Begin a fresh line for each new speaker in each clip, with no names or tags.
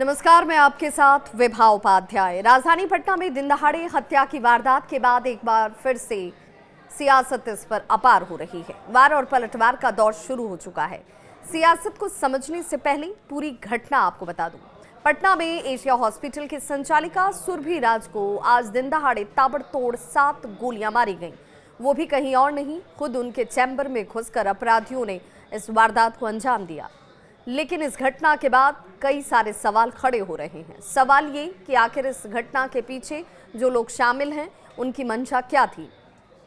नमस्कार, मैं आपके साथ विभा उपाध्याय। राजधानी पटना में दिन दहाड़े हत्या की वारदात के बाद एक बार फिर से सियासत इस पर अपार हो रही है। वार और पलटवार का दौर शुरू हो चुका है। सियासत को समझने से पहले पूरी घटना आपको बता दूं। पटना में एशिया हॉस्पिटल की संचालिका सुरभि राज को आज दिन दहाड़े ताबड़तोड़ 7 गोलियां मारी गईं। वो भी कहीं और नहीं, खुद उनके चैम्बर में घुसकर अपराधियों ने इस वारदात को अंजाम दिया। लेकिन इस घटना के बाद कई सारे सवाल खड़े हो रहे हैं। सवाल ये कि आखिर इस घटना के पीछे जो लोग शामिल हैं उनकी मंशा क्या थी,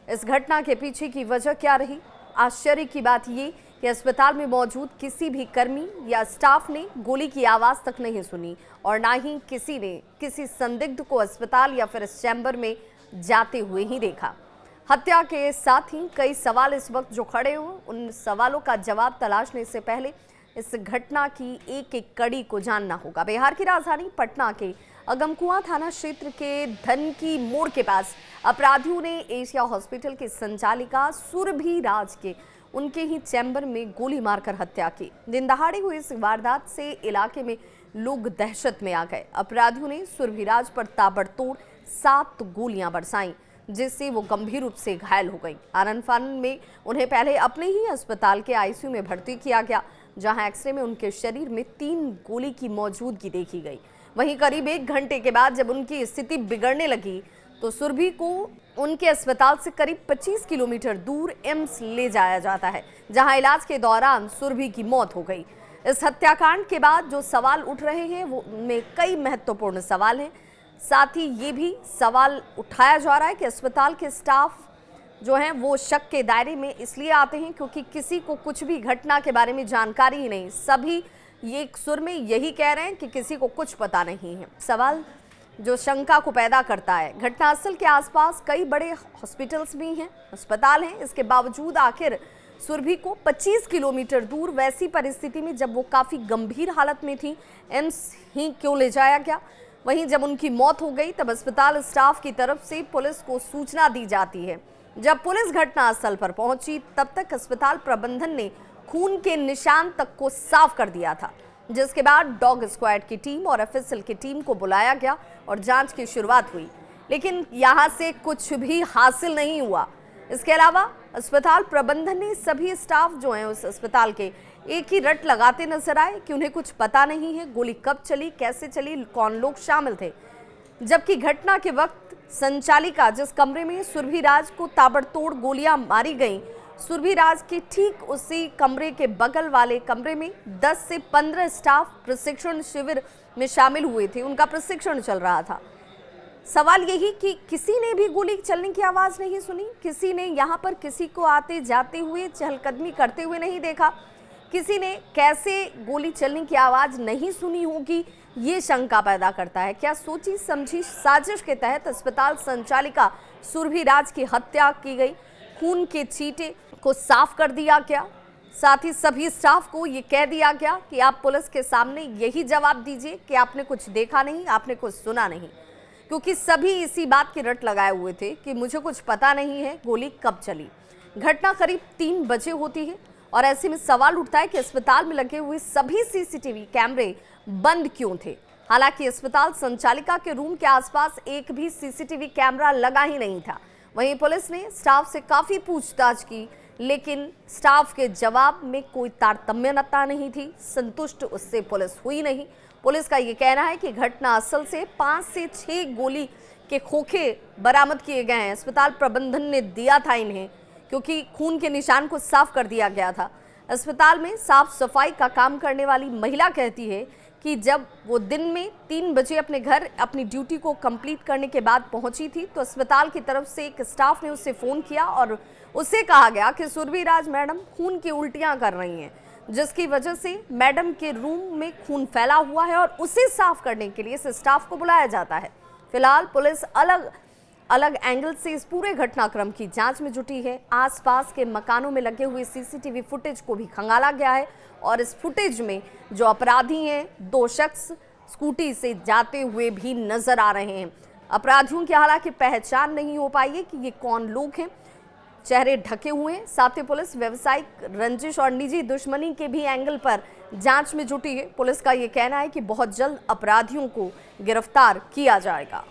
इस घटना के पीछे की वजह क्या रही। आश्चर्य की बात ये कि अस्पताल में मौजूद किसी भी कर्मी या स्टाफ ने गोली की आवाज़ तक नहीं सुनी और ना ही किसी ने किसी संदिग्ध को अस्पताल या फिर इस चैम्बर में जाते हुए ही देखा। हत्या के साथ ही कई सवाल इस वक्त जो खड़े हुए, उन सवालों का जवाब तलाशने से पहले इस घटना की एक एक कड़ी को जानना होगा। बिहार की राजधानी पटना के अगमकुआं थाना क्षेत्र के धनकी मोड़ के पास अपराधियों ने एशिया हॉस्पिटल की संचालिका सुरभि राज के उनके ही चैम्बर में गोली मारकर हत्या की। दिन दहाड़े हुई इस वारदात से इलाके में लोग दहशत में आ गए। अपराधियों ने सुरभि राज पर ताबड़तोड़ 7 गोलियां बरसाईं, जिससे वो गंभीर रूप से घायल हो गई। आनन फानन में उन्हें पहले अपने ही अस्पताल के आईसीयू में भर्ती किया गया, जहां एक्सरे में उनके शरीर में 3 गोली की मौजूदगी देखी गई। वहीं करीब 1 घंटे के बाद जब उनकी स्थिति बिगड़ने लगी तो सुरभि को उनके अस्पताल से करीब 25 किलोमीटर दूर एम्स ले जाया जाता है, जहां इलाज के दौरान सुरभि की मौत हो गई। इस हत्याकांड के बाद जो सवाल उठ रहे हैं वो उनमें कई महत्वपूर्ण सवाल हैं। साथ ही ये भी सवाल उठाया जा रहा है कि अस्पताल के स्टाफ जो हैं वो शक के दायरे में इसलिए आते हैं क्योंकि किसी को कुछ भी घटना के बारे में जानकारी ही नहीं। सभी ये एक सुर में यही कह रहे हैं कि किसी को कुछ पता नहीं है। सवाल जो शंका को पैदा करता है। घटनास्थल के आसपास कई बड़े हॉस्पिटल्स भी हैं, अस्पताल हैं, इसके बावजूद आखिर सुरभि को 25 किलोमीटर दूर वैसी परिस्थिति में जब वो काफ़ी गंभीर हालत में थी, एम्स ही क्यों ले जाया गया। वहीं जब उनकी मौत हो गई तब अस्पताल स्टाफ की तरफ से पुलिस को सूचना दी जाती है। जब पुलिस घटनास्थल पर पहुंची तब तक अस्पताल प्रबंधन ने खून के निशान तक को साफ कर दिया था, जिसके बाद डॉग स्क्वाड की टीम और एफएसएल की टीम को बुलाया गया और जांच की शुरुआत हुई। लेकिन यहां से कुछ भी हासिल नहीं हुआ। इसके अलावा अस्पताल प्रबंधन ने सभी स्टाफ जो हैं उस अस्पताल के एक ही रट लगाते नजर आए कि उन्हें कुछ पता नहीं है गोली कब चली, कैसे चली, कौन लोग शामिल थे। जबकि घटना के वक्त संचालिका जिस कमरे में सुरभि राज को ताबड़तोड़ गोलियां मारी गईं, सुरभि राज के ठीक उसी कमरे के बगल वाले कमरे में 10 से 15 स्टाफ प्रशिक्षण शिविर में शामिल हुए थे। उनका प्रशिक्षण चल रहा था। सवाल यही कि किसी ने भी गोली चलने की आवाज़ नहीं सुनी, किसी ने यहाँ पर किसी को आते जाते हुए चहलकदमी करते हुए नहीं देखा, किसी ने कैसे गोली चलने की आवाज़ नहीं सुनी होगी, ये शंका पैदा करता है। क्या सोची समझी साजिश के तहत अस्पताल संचालिका सुरभि राज की हत्या की गई? खून के छींटे को साफ कर दिया गया। साथ ही सभी स्टाफ को ये कह दिया गया कि आप पुलिस के सामने यही जवाब दीजिए कि आपने कुछ देखा नहीं, आपने कुछ सुना नहीं, क्योंकि सभी इसी बात की रट लगाए हुए थे कि मुझे कुछ पता नहीं है गोली कब चली। घटना करीब 3 बजे होती है और ऐसे में सवाल उठता है कि अस्पताल में लगे हुए सभी सीसीटीवी कैमरे बंद क्यों थे। हालांकि अस्पताल संचालिका के रूम के आसपास एक भी सीसीटीवी कैमरा लगा ही नहीं था। वहीं पुलिस ने स्टाफ से काफी पूछताछ की, लेकिन स्टाफ के जवाब में कोई तारतम्यता नहीं थी। संतुष्ट उससे पुलिस हुई नहीं। पुलिस का ये कहना है कि घटना स्थल से 5 से 6 गोली के खोखे बरामद किए गए हैं। अस्पताल प्रबंधन ने दिया था इन्हें, क्योंकि खून के निशान को साफ कर दिया गया था। अस्पताल में साफ सफाई का काम करने वाली महिला कहती है कि जब वो दिन में 3 बजे अपने घर अपनी ड्यूटी को कंप्लीट करने के बाद पहुंची थी तो अस्पताल की तरफ से एक स्टाफ ने उससे फ़ोन किया और उससे कहा गया कि सुरभि राज मैडम खून की उल्टियां कर रही हैं, जिसकी वजह से मैडम के रूम में खून फैला हुआ है और उसे साफ करने के लिए इस स्टाफ को बुलाया जाता है। फिलहाल पुलिस अलग अलग एंगल से इस पूरे घटनाक्रम की जांच में जुटी है। आसपास के मकानों में लगे हुए सीसीटीवी फुटेज को भी खंगाला गया है और इस फुटेज में जो अपराधी हैं, 2 शख्स स्कूटी से जाते हुए भी नजर आ रहे हैं। अपराधियों की हालांकि पहचान नहीं हो पाई है कि ये कौन लोग हैं। चेहरे ढके हुए हैं। साथ ही पुलिस व्यवसायिक रंजिश और निजी दुश्मनी के भी एंगल पर जांच में जुटी है। पुलिस का ये कहना है कि बहुत जल्द अपराधियों को गिरफ्तार किया जाएगा।